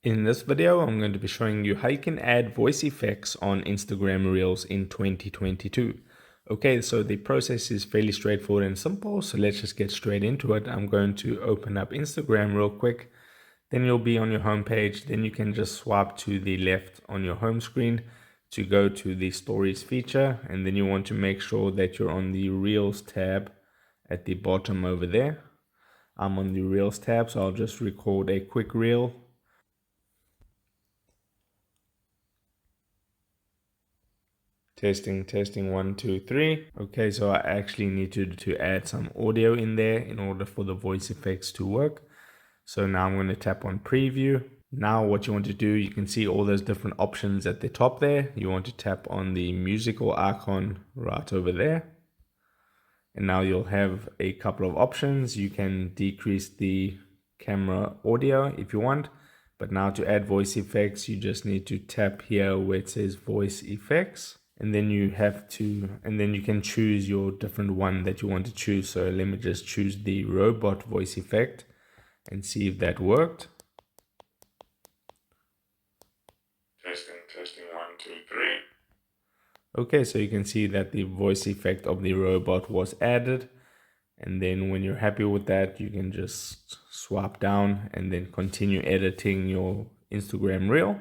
In this video, I'm going to be showing you how you can add voice effects on Instagram Reels in 2022. Okay, so the process is fairly straightforward and simple, so let's just get straight into it. I'm going to open up Instagram real quick. Then you'll be on your home page. Then you can just swipe to the left on your home screen to go to the Stories feature. And then you want to make sure that you're on the Reels tab at the bottom over there. I'm on the Reels tab, so I'll just record a quick reel. Testing, 1, 2, 3. Okay, so I actually needed to add some audio in there in order for the voice effects to work. So now I'm going to tap on preview. Now what you want to do, you can see all those different options at the top there. You want to tap on the musical icon right over there. And now you'll have a couple of options. You can decrease the camera audio if you want. But now to add voice effects, you just need to tap here where it says voice effects. And then you can choose your different one that you want to choose. So let me just choose the robot voice effect and see if that worked. Testing, 1, 2, 3. Okay, so you can see that the voice effect of the robot was added. And then when you're happy with that, you can just swipe down and then continue editing your Instagram reel.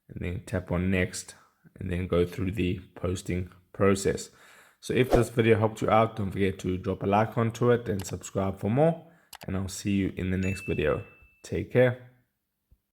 And then tap on next and then go through the posting process. So if this video helped you out, don't forget to drop a like onto it and subscribe for more. And I'll see you in the next video. Take care.